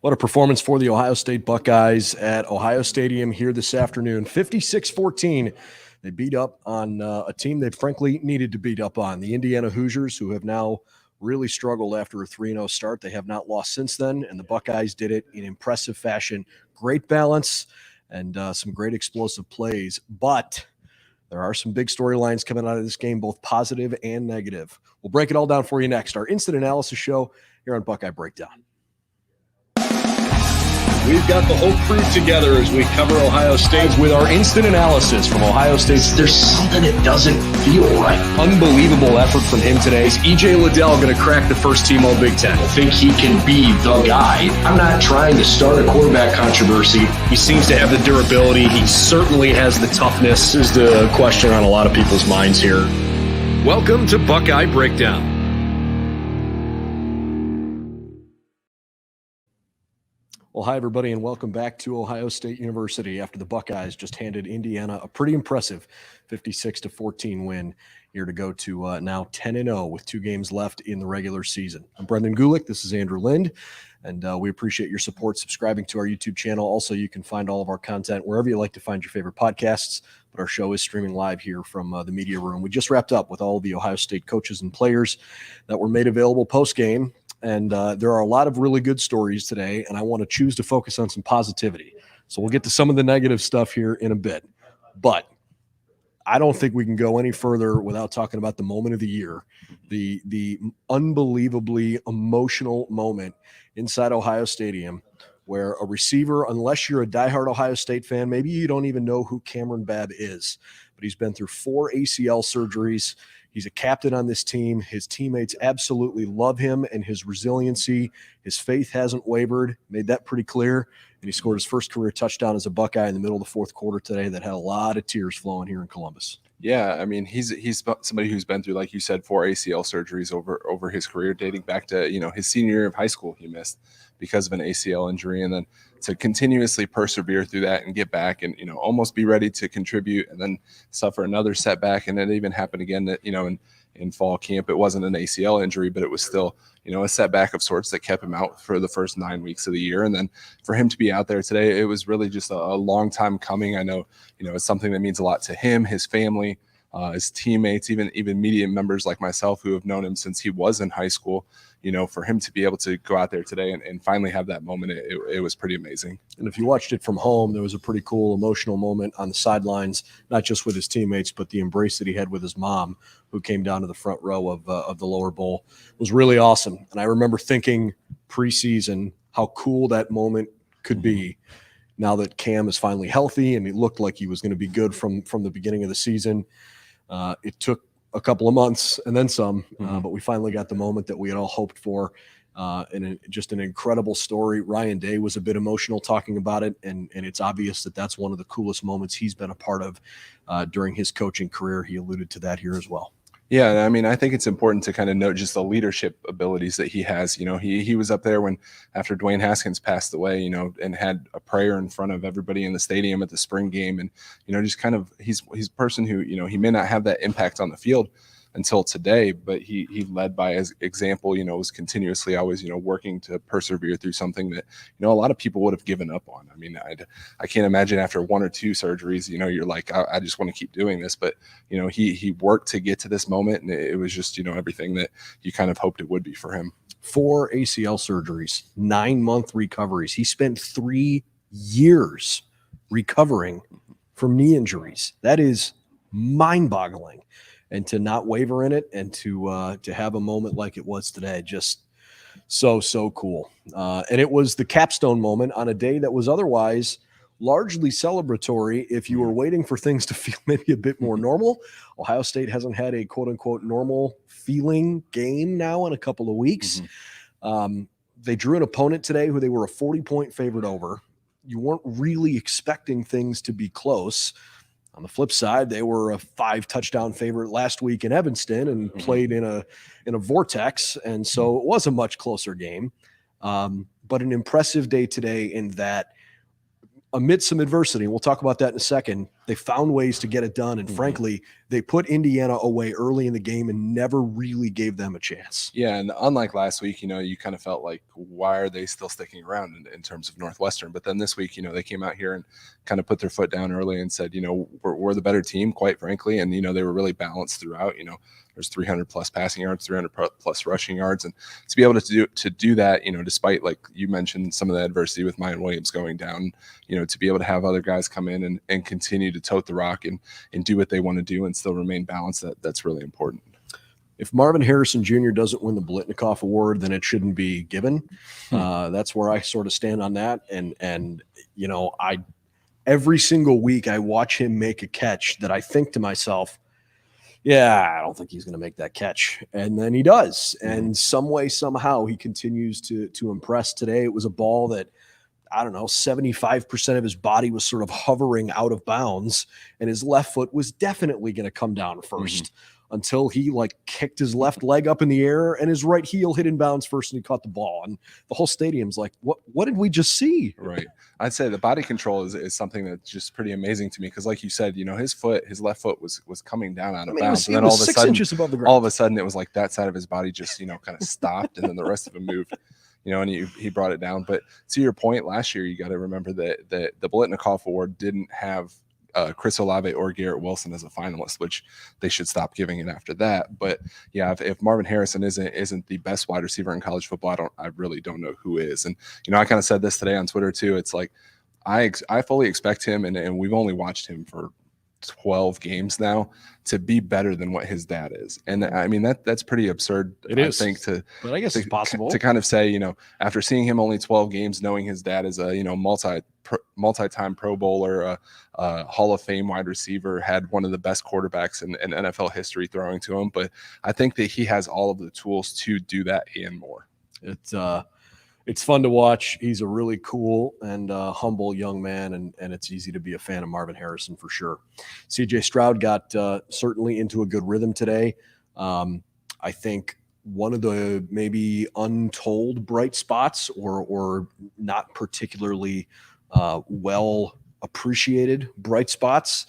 What a performance for the Ohio State Buckeyes at Ohio Stadium here this afternoon. 56-14. They beat up on a team they frankly needed to beat up on, the Indiana Hoosiers, who have now really struggled after a 3-0 start. They have not lost since then, and the Buckeyes did it in impressive fashion. Great balance and some great explosive plays, but there are some big storylines coming out of this game, both positive and negative. We'll break it all down for you next. Our instant analysis show here on Buckeye Breakdown. We've got the whole crew together as we cover Ohio State with our instant analysis from Ohio State. There's something that doesn't feel right. Unbelievable effort from him today. Is E.J. Liddell going to crack the first team All-Big Ten? I think he can be the guy. I'm not trying to start a quarterback controversy. He seems to have the durability. He certainly has the toughness. This is the question on a lot of people's minds here. Welcome to Buckeye Breakdown. Well, hi, everybody, and welcome back to Ohio State University after the Buckeyes just handed Indiana a pretty impressive 56-14 win here to go to now 10-0 with 2 games left in the regular season. I'm Brendan Gulick. This is Andrew Lind, and we appreciate your support subscribing to our YouTube channel. Also, you can find all of our content wherever you like to find your favorite podcasts, but our show is streaming live here from the media room. We just wrapped up with all the Ohio State coaches and players that were made available post-game. And there are a lot of really good stories today, and I want to choose to focus on some positivity. So we'll get to some of the negative stuff here in a bit. But I don't think we can go any further without talking about the moment of the year, the unbelievably emotional moment inside Ohio Stadium where a receiver, unless you're a diehard Ohio State fan, maybe you don't even know who Cameron Babb is, but he's been through 4 ACL surgeries. He's a captain on this team. His teammates absolutely love him and his resiliency. His faith hasn't wavered, made that pretty clear. And he scored his first career touchdown as a Buckeye in the middle of the fourth quarter today that had a lot of tears flowing here in Columbus. Yeah, I mean, he's somebody who's been through, like you said, 4 ACL surgeries over his career, dating back to, his senior year of high school he missed because of an ACL injury. And then to continuously persevere through that and get back and, almost be ready to contribute and then suffer another setback. And it even happened again that, in fall camp. It wasn't an ACL injury, but it was still, a setback of sorts that kept him out for the first 9 weeks of the year. And then for him to be out there today, it was really just a long time coming. I know, it's something that means a lot to him, his family, his teammates, even media members like myself who have known him since he was in high school. For him to be able to go out there today and finally have that moment, it was pretty amazing. And if you watched it from home, there was a pretty cool emotional moment on the sidelines, not just with his teammates, but the embrace that he had with his mom, who came down to the front row of the lower bowl. It was really awesome. And I remember thinking preseason how cool that moment could be now that Cam is finally healthy and he looked like he was going to be good from the beginning of the season. It took a couple of months and then some, but we finally got the moment that we had all hoped for. And just an incredible story. Ryan Day was a bit emotional talking about it, and it's obvious that that's one of the coolest moments he's been a part of during his coaching career. He alluded to that here as well. Yeah, I mean, I think it's important to kind of note just the leadership abilities that he has. He was up there after Dwayne Haskins passed away, and had a prayer in front of everybody in the stadium at the spring game. And, just kind of he's a person who, he may not have that impact on the field until today, but he led by his example, was continuously always, working to persevere through something that, a lot of people would have given up on. I mean, I can't imagine after 1 or 2 surgeries, you're like, I just want to keep doing this. But, he worked to get to this moment, and it was just, everything that you kind of hoped it would be for him. 4 ACL surgeries, 9-month recoveries. He spent 3 years recovering from knee injuries. That is mind-boggling. And to not waver in it and to have a moment like it was today, just so cool. And it was the capstone moment on a day that was otherwise largely celebratory. If you were waiting for things to feel maybe a bit more normal, Ohio State hasn't had a quote-unquote normal feeling game now in a couple of weeks. They drew an opponent today who they were a 40-point favorite over. You weren't really expecting things to be close. On the flip side, they were a 5-touchdown favorite last week in Evanston and played in a vortex, and so it was a much closer game. But an impressive day today in that amid some adversity, and we'll talk about that in a second, They found ways to get it done. And frankly, they put Indiana away early in the game and never really gave them a chance. Yeah, and unlike last week, you kind of felt like, why are they still sticking around in terms of Northwestern? But then this week, they came out here and kind of put their foot down early and said, we're the better team, quite frankly. And, they were really balanced throughout. There's 300 plus passing yards, 300 plus rushing yards. And to be able to do that, despite, like you mentioned, some of the adversity with Miyan Williams going down, to be able to have other guys come in and continue to tote the rock and do what they want to do and still remain balanced, that's really important. If Marvin Harrison Jr. doesn't win the Blitnikoff Award, then it shouldn't be given. That's where I sort of stand on that. And every single week I watch him make a catch that I think to myself, yeah, I don't think he's going to make that catch. And then he does. And some way, somehow he continues to impress. Today it was a ball that, I don't know, 75% of his body was sort of hovering out of bounds, and his left foot was definitely going to come down first until he kicked his left leg up in the air and his right heel hit in bounds first and he caught the ball. And the whole stadium's like, what did we just see? Right. I'd say the body control is something that's just pretty amazing to me. Cause like you said, his left foot was coming down out of bounds. And then all of a sudden, 6 inches above the ground. All of a sudden it was like that side of his body just, kind of stopped and then the rest of him moved. And he brought it down. But to your point, last year, you got to remember that the Blitnikoff Award didn't have Chris Olave or Garrett Wilson as a finalist, which they should stop giving it after that. But yeah, if Marvin Harrison isn't the best wide receiver in college football, I really don't know who is. And I kind of said this today on Twitter too. It's like I fully expect him, and we've only watched him for 12 games now, to be better than what his dad is. And I mean, that's pretty absurd. I think but I guess it's possible to kind of say, after seeing him only 12 games, knowing his dad is a, multi-time Pro Bowler, Hall of Fame wide receiver, had one of the best quarterbacks in NFL history throwing to him. But I think that he has all of the tools to do that and more. It's fun to watch. He's a really cool and humble young man, and it's easy to be a fan of Marvin Harrison for sure. CJ Stroud got certainly into a good rhythm today. I think one of the maybe untold bright spots or not particularly well appreciated bright spots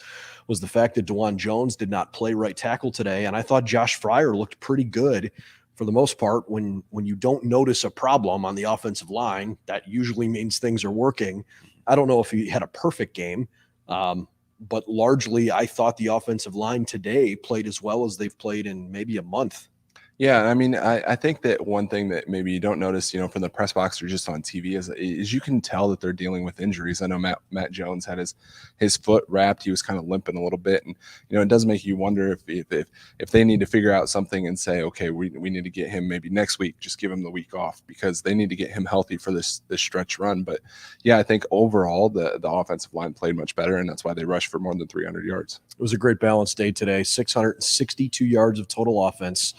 was the fact that DeJuan Jones did not play right tackle today, and I thought Josh Fryer looked pretty good. For the most part, when you don't notice a problem on the offensive line, that usually means things are working. I don't know if he had a perfect game, but largely I thought the offensive line today played as well as they've played in maybe a month. Yeah, I mean, I think that one thing that maybe you don't notice, from the press box or just on TV is you can tell that they're dealing with injuries. I know Matt Jones had his foot wrapped. He was kind of limping a little bit. And, it does make you wonder if they need to figure out something and say, okay, we need to get him maybe next week, just give him the week off because they need to get him healthy for this stretch run. But, yeah, I think overall the offensive line played much better, and that's why they rushed for more than 300 yards. It was a great balanced day today, 662 yards of total offense,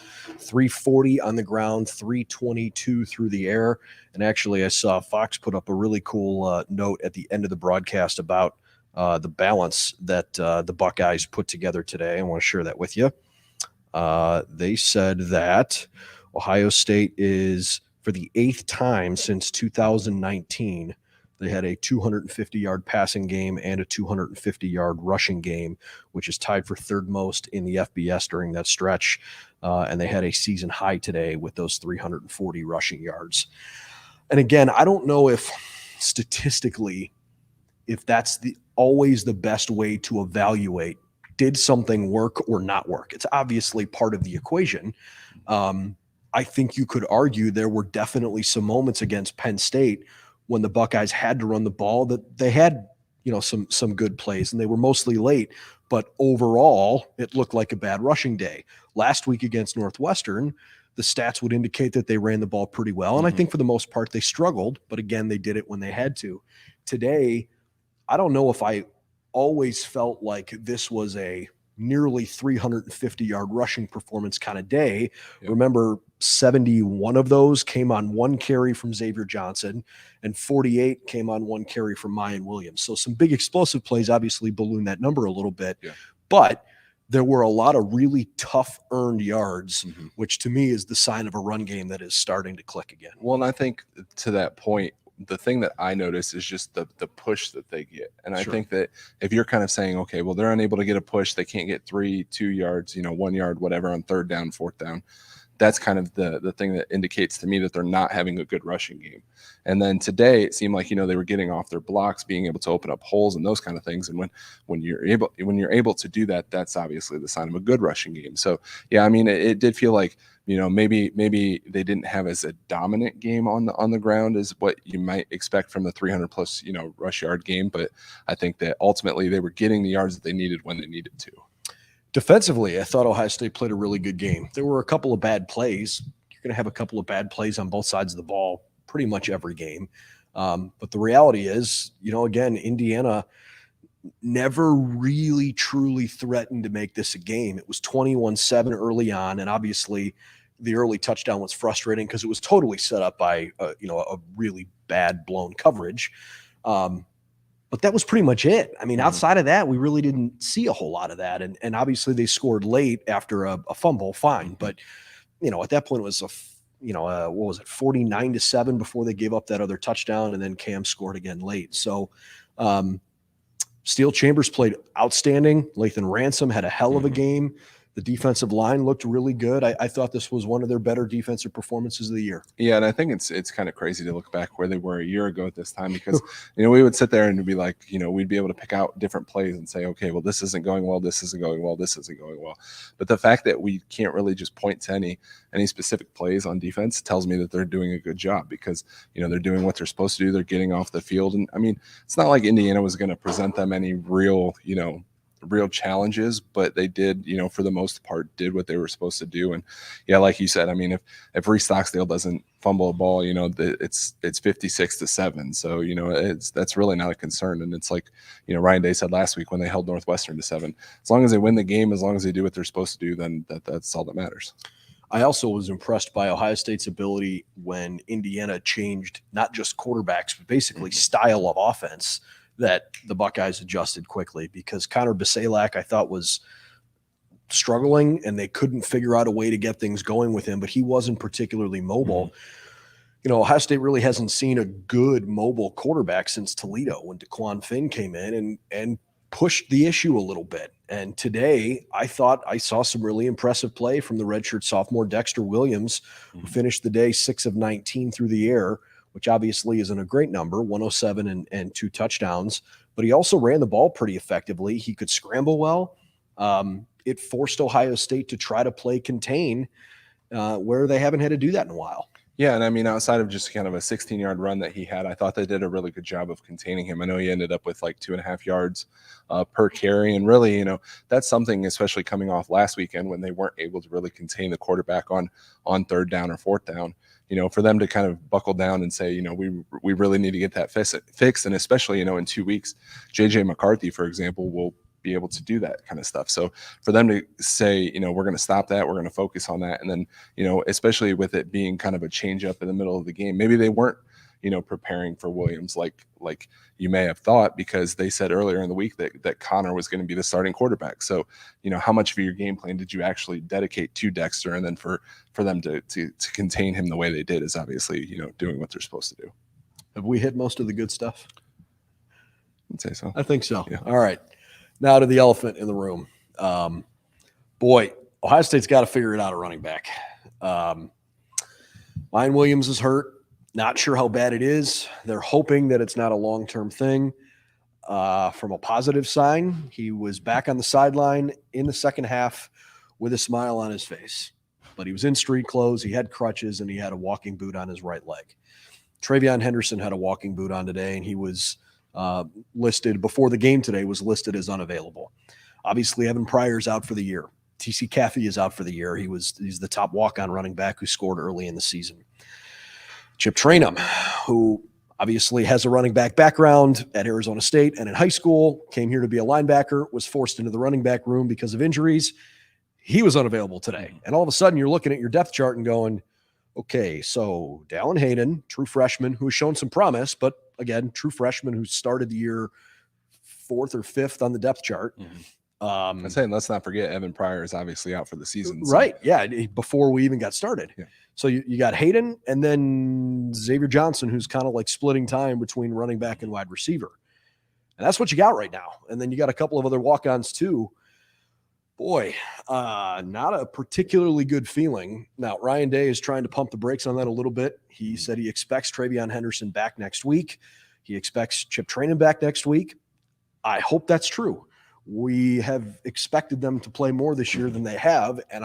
340 on the ground, 322 through the air. And actually, I saw Fox put up a really cool note at the end of the broadcast about the balance that the Buckeyes put together today. I want to share that with you. They said that Ohio State is, for the 8th time since 2019, they had a 250-yard passing game and a 250-yard rushing game, which is tied for third most in the FBS during that stretch. And they had a season high today with those 340 rushing yards. And again, I don't know if statistically, if that's always the best way to evaluate, did something work or not work? It's obviously part of the equation. I think you could argue there were definitely some moments against Penn State when the Buckeyes had to run the ball that they had, some good plays, and they were mostly late. But overall, it looked like a bad rushing day. Last week against Northwestern, the stats would indicate that they ran the ball pretty well. And I think for the most part, they struggled. But again, they did it when they had to. Today, I don't know if I always felt like this was a nearly 350-yard rushing performance kind of day. Yep. Remember, 71 of those came on one carry from Xavier Johnson, and 48 came on one carry from Miyan Williams. So some big explosive plays obviously ballooned that number a little bit. Yeah. But there were a lot of really tough earned yards, which to me is the sign of a run game that is starting to click again. Well, and I think to that point, the thing that I notice is just the push that they get. And I Sure. think that if you're kind of saying, okay, well, they're unable to get a push, they can't get 2 yards, 1 yard, whatever on third down, fourth down. That's kind of the thing that indicates to me that they're not having a good rushing game. And then today it seemed like, they were getting off their blocks, being able to open up holes and those kind of things. And when you're able to do that, that's obviously the sign of a good rushing game. So yeah, I mean, it did feel like, maybe they didn't have as a dominant game on the ground as what you might expect from the 300 plus, rush yard game. But I think that ultimately they were getting the yards that they needed when they needed to. Defensively, I thought Ohio State played a really good game. There were a couple of bad plays. You're going to have a couple of bad plays on both sides of the ball pretty much every game. But the reality is, again, Indiana never really truly threatened to make this a game. It was 21-7 early on, and obviously the early touchdown was frustrating because it was totally set up by a really bad blown coverage. But that was pretty much it. I mean, outside of that, we really didn't see a whole lot of that. And obviously they scored late after a fumble, fine. But, at that point it was what was it, 49-7 before they gave up that other touchdown, and then Cam scored again late. So Steele Chambers played outstanding. Lathan Ransom had a hell of a game. The defensive line looked really good. I thought this was one of their better defensive performances of the year. Yeah, and I think it's kind of crazy to look back where they were a year ago at this time, because we would sit there and be like, we'd be able to pick out different plays and say, okay, well, this isn't going well, this isn't going well, this isn't going well. But the fact that we can't really just point to any specific plays on defense tells me that they're doing a good job, because they're doing what they're supposed to do. They're getting off the field, and I mean, it's not like Indiana was going to present them any real challenges, but they did, for the most part, did what they were supposed to do. And yeah, like you said, I mean, if Reese Stocksdale doesn't fumble a ball, it's 56-7. So, that's really not a concern. And it's like, Ryan Day said last week when they held Northwestern to 7, as long as they win the game, as long as they do what they're supposed to do, then that's all that matters. I also was impressed by Ohio State's ability when Indiana changed not just quarterbacks, but basically style of offense, that the Buckeyes adjusted quickly, because Connor Basalak, I thought, was struggling and they couldn't figure out a way to get things going with him, but he wasn't particularly mobile. Ohio State really hasn't seen a good mobile quarterback since Toledo, when DeQuan Finn came in and pushed the issue a little bit. And today I thought I saw some really impressive play from the redshirt sophomore Dexter Williams, who finished the day 6 of 19 through the air, which obviously isn't a great number, 107 and 2 touchdowns. But he also ran the ball pretty effectively. He could scramble well. It forced Ohio State to try to play contain, where they haven't had to do that in a while. Yeah, and I mean, outside of just kind of a 16-yard run that he had, I thought they did a really good job of containing him. I know he ended up with like 2.5 yards per carry, and really, that's something, especially coming off last weekend when they weren't able to really contain the quarterback on third down or fourth down. For them to kind of buckle down and say, we really need to get that fixed, and especially, in 2 weeks, JJ McCarthy, for example, will be able to do that kind of stuff. So for them to say, we're going to stop that, we're going to focus on that. And then, especially with it being kind of a change up in the middle of the game, maybe they weren't, preparing for Williams like you may have thought, because they said earlier in the week that Connor was going to be the starting quarterback. So, how much of your game plan did you actually dedicate to Dexter? And then for them to contain him the way they did is obviously, doing what they're supposed to do. Have we hit most of the good stuff? I'd say so. I think so. Yeah. All right. Now to the elephant in the room. Boy, Ohio State's got to figure it out at running back. Miyan Williams is hurt. Not sure how bad it is. They're hoping that it's not a long-term thing. From a positive sign, he was back on the sideline in the second half with a smile on his face. But he was in street clothes, he had crutches, and he had a walking boot on his right leg. Travion Henderson had a walking boot on today, and he was listed before the game today, was listed as unavailable. Obviously, Evan Pryor's out for the year. T.C. Caffey is out for the year. He's the top walk-on running back who scored early in the season. Chip Trainum, who obviously has a running back background at Arizona State and in high school, came here to be a linebacker, was forced into the running back room because of injuries. He was unavailable today. And all of a sudden, you're looking at your depth chart and going, okay, so Dallan Hayden, true freshman, who has shown some promise, but again, true freshman who started the year 4th or 5th on the depth chart. I'm saying let's not forget Evan Pryor is obviously out for the season. So. Right. Yeah. Before we even got started. Yeah. So you got Hayden and then Xavier Johnson, who's kind of like splitting time between running back and wide receiver. And that's what you got right now. And then you got a couple of other walk-ons too. Boy, not a particularly good feeling. Now, Ryan Day is trying to pump the brakes on that a little bit. He said he expects Travion Henderson back next week. He expects Chip Trainin back next week. I hope that's true. We have expected them to play more this year than they have, and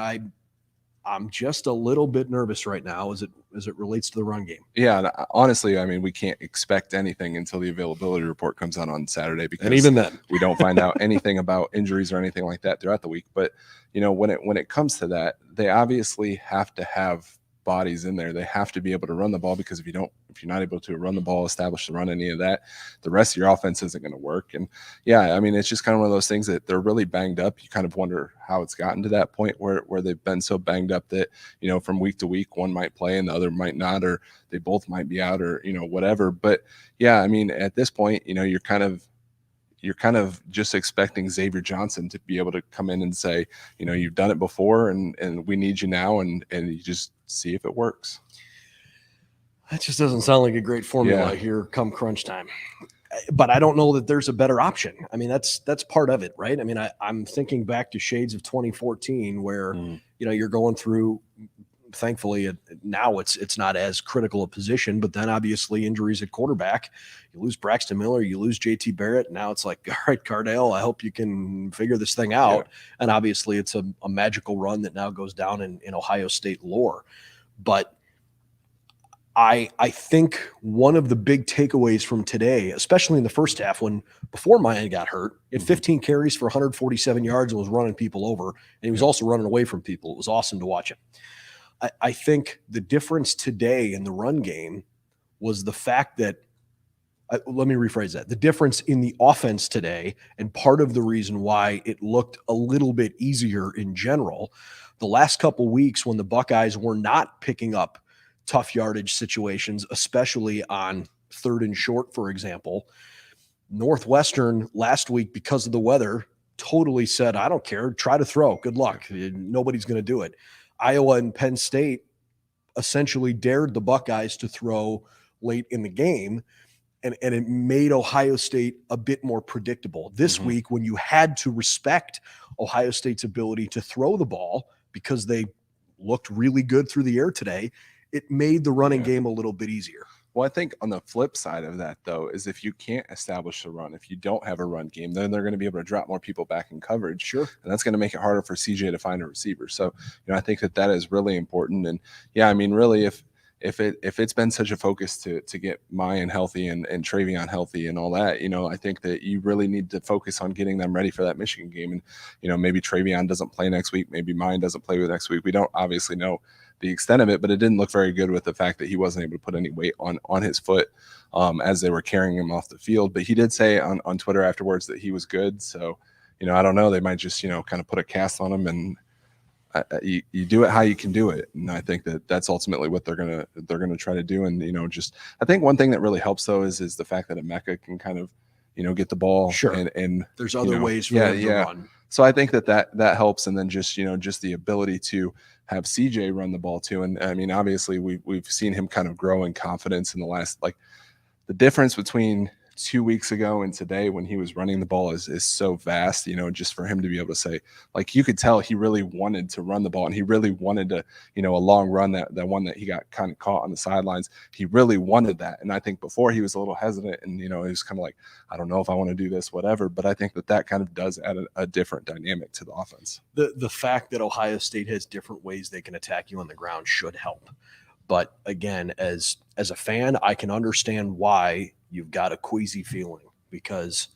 I'm just a little bit nervous right now as it relates to the run game. Yeah, honestly, I mean, we can't expect anything until the availability report comes out on Saturday, because and even then we don't find out anything about injuries or anything like that throughout the week. But when it comes to that, they obviously have to have bodies in there. They have to be able to run the ball, because if you're not able to run the ball, establish the run, any of that, the rest of your offense isn't going to work. And yeah, I mean, it's just kind of one of those things that they're really banged up. You kind of wonder how it's gotten to that point where they've been so banged up that, from week to week, one might play and the other might not, or they both might be out, or, whatever. But yeah, I mean, at this point, you're kind of just expecting Xavier Johnson to be able to come in and say, you've done it before and we need you now, and you just see if it works. That just doesn't sound like a great formula here come crunch time. But I don't know that there's a better option. I mean, that's part of it, right? I mean, I'm thinking back to shades of 2014 where, you're going through, thankfully now it's not as critical a position, but then obviously injuries at quarterback. You lose Braxton Miller, you lose JT Barrett. Now it's like, all right, Cardale, I hope you can figure this thing out. Yeah. And obviously it's a magical run that now goes down in Ohio State lore. But I think one of the big takeaways from today, especially in the first half, before Miyan got hurt, he had 15 carries for 147 yards and was running people over. And he was also running away from people. It was awesome to watch him. I think the difference today in the run game was the fact that, let me rephrase that. The difference in the offense today, and part of the reason why it looked a little bit easier in general, the last couple weeks when the Buckeyes were not picking up tough yardage situations, especially on 3rd and short, for example, Northwestern last week, because of the weather, totally said, I don't care, try to throw, good luck. Nobody's going to do it. Iowa and Penn State essentially dared the Buckeyes to throw late in the game, and it made Ohio State a bit more predictable. This week, when you had to respect Ohio State's ability to throw the ball because they looked really good through the air today, it made the running game a little bit easier. Well, I think on the flip side of that, though, is if you can't establish a run, if you don't have a run game, then they're going to be able to drop more people back in coverage. Sure. And that's going to make it harder for CJ to find a receiver. So, I think that is really important. And yeah, I mean, really, if it's been such a focus to get Miyan healthy and Travion healthy and all that, I think that you really need to focus on getting them ready for that Michigan game. And, maybe Travion doesn't play next week. Maybe Miyan doesn't play with next week. We don't obviously know the extent of it, but it didn't look very good with the fact that he wasn't able to put any weight on his foot as they were carrying him off the field. But he did say on Twitter afterwards that he was good. So, I don't know. They might just, kind of put a cast on him, and you do it how you can do it. And I think that's ultimately what they're gonna try to do. And I think one thing that really helps though is the fact that Emeka can kind of get the ball. Sure. And there's other ways for them to run. So I think that helps. And then just the ability to have CJ run the ball too. And I mean, obviously we've seen him kind of grow in confidence in the last, the difference between 2 weeks ago and today when he was running the ball is so vast, just for him to be able to say, you could tell he really wanted to run the ball, and he really wanted to, a long run, that one that he got kind of caught on the sidelines. He really wanted that. And I think before he was a little hesitant, and, he was kind of like, I don't know if I want to do this, whatever. But I think that kind of does add a different dynamic to the offense. The fact that Ohio State has different ways they can attack you on the ground should help. But again, as a fan, I can understand why you've got a queasy feeling, because,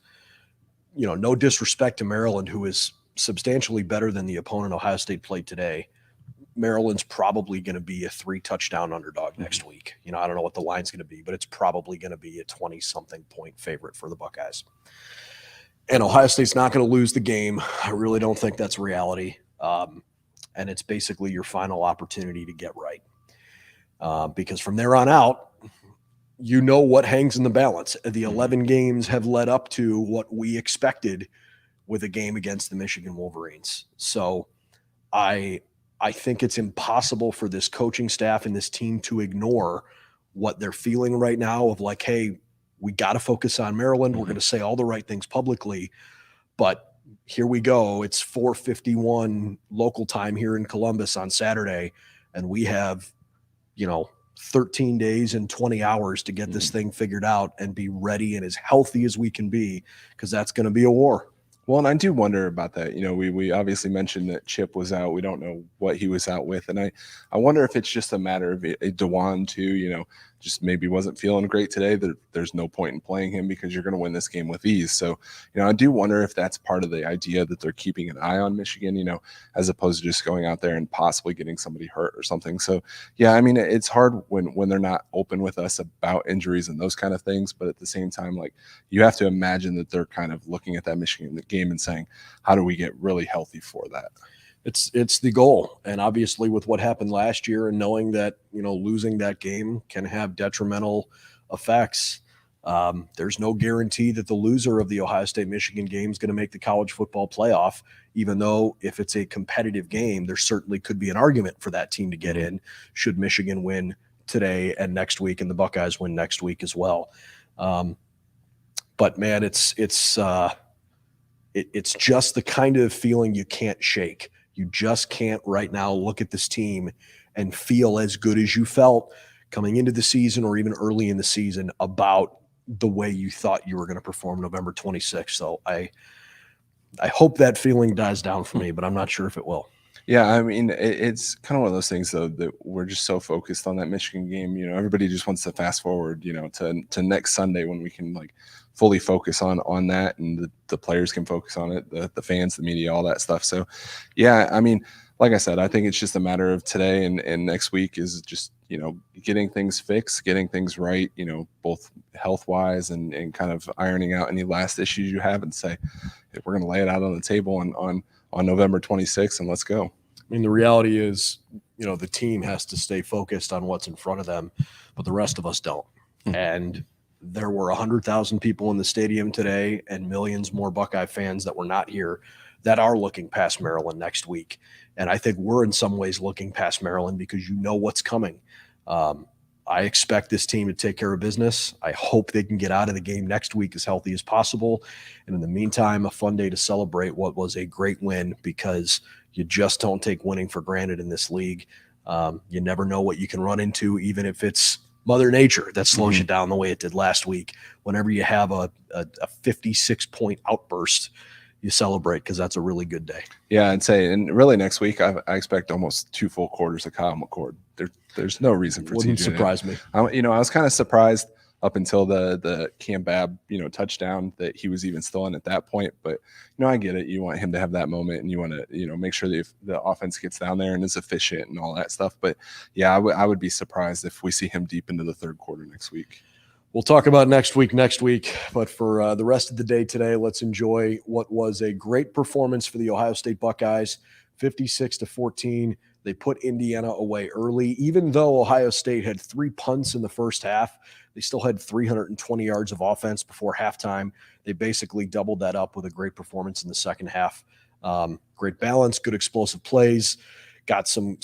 no disrespect to Maryland, who is substantially better than the opponent Ohio State played today. Maryland's probably going to be a 3-touchdown underdog next week. I don't know what the line's going to be, but it's probably going to be a 20-something point favorite for the Buckeyes. And Ohio State's not going to lose the game. I really don't think that's reality. And it's basically your final opportunity to get right. Because from there on out, what hangs in the balance. The 11 games have led up to what we expected with a game against the Michigan Wolverines. So I think it's impossible for this coaching staff and this team to ignore what they're feeling right now of like, hey, we got to focus on Maryland. We're going to say all the right things publicly, but here we go. It's 4:51 local time here in Columbus on Saturday, and we have, 13 days and 20 hours to get this thing figured out and be ready and as healthy as we can be, because that's going to be a war. Well, and I do wonder about that. We obviously mentioned that Chip was out. We don't know what he was out with. And I wonder if it's just a matter of Dewan too, just maybe wasn't feeling great today. There's no point in playing him because you're going to win this game with ease. So, I do wonder if that's part of the idea that they're keeping an eye on Michigan, as opposed to just going out there and possibly getting somebody hurt or something. So, yeah, I mean, it's hard when they're not open with us about injuries and those kind of things. But at the same time, like, you have to imagine that they're kind of looking at that Michigan game and saying, how do we get really healthy for that? It's the goal. And obviously with what happened last year and knowing that, losing that game can have detrimental effects, there's no guarantee that the loser of the Ohio State-Michigan game is going to make the college football playoff, even though if it's a competitive game, there certainly could be an argument for that team to get in should Michigan win today and next week and the Buckeyes win next week as well. But, man, it's just the kind of feeling you can't shake. You just can't right now look at this team and feel as good as you felt coming into the season or even early in the season about the way you thought you were going to perform November 26th. So I hope that feeling dies down for me, but I'm not sure if it will. Yeah, I mean, it's kind of one of those things, though, that we're just so focused on that Michigan game. Everybody just wants to fast forward, to next Sunday when we can, like, fully focus on that, and the players can focus on it, the fans, the media, all that stuff. So, yeah, I mean, like I said, I think it's just a matter of today and next week is just, getting things fixed, getting things right, both health-wise and kind of ironing out any last issues you have and say, hey, we're going to lay it out on the table on November 26th and let's go. I mean, the reality is, the team has to stay focused on what's in front of them, but the rest of us don't. And there were 100,000 people in the stadium today and millions more Buckeye fans that were not here that are looking past Maryland next week. And I think we're in some ways looking past Maryland because what's coming. I expect this team to take care of business. I hope they can get out of the game next week as healthy as possible. And in the meantime, a fun day to celebrate what was a great win, because you just don't take winning for granted in this league. You never know what you can run into, even if it's Mother Nature that slows you down the way it did last week. Whenever you have a 56-point outburst, you celebrate, because that's a really good day. Yeah, I'd say, and really next week, I expect almost 2 full quarters of Kyle McCord. There's no reason for Wouldn't TJ surprise me. I was kind of surprised up until the Cam Babb, touchdown that he was even still in at that point. But, I get it. You want him to have that moment, and you want to, make sure that the offense gets down there and is efficient and all that stuff. But, yeah, I would be surprised if we see him deep into the third quarter next week. We'll talk about next week. But for the rest of the day today, let's enjoy what was a great performance for the Ohio State Buckeyes, 56-14. They put Indiana away early. Even though Ohio State had 3 punts in the first half, they still had 320 yards of offense before halftime. They basically doubled that up with a great performance in the second half. Great balance, good explosive plays. Got some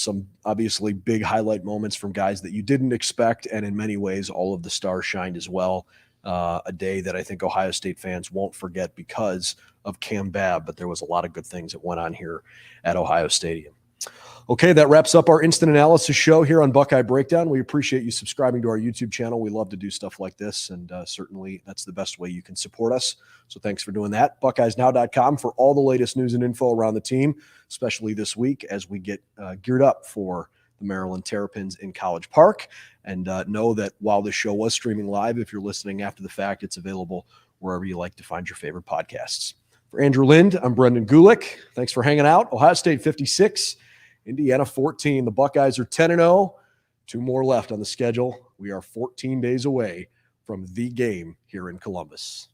obviously big highlight moments from guys that you didn't expect, and in many ways, all of the stars shined as well. A day that I think Ohio State fans won't forget because of Cam Babb, but there was a lot of good things that went on here at Ohio Stadium. Okay, that wraps up our instant analysis show here on Buckeye Breakdown. We appreciate you subscribing to our YouTube channel. We love to do stuff like this, and certainly that's the best way you can support us. So thanks for doing that. BuckeyesNow.com for all the latest news and info around the team, especially this week as we get geared up for the Maryland Terrapins in College Park. And know that while this show was streaming live, if you're listening after the fact, it's available wherever you like to find your favorite podcasts. For Andrew Lind, I'm Brendan Gulick. Thanks for hanging out. Ohio State 56, Indiana 14. The Buckeyes are 10-0. 2 more left on the schedule. We are 14 days away from the game here in Columbus.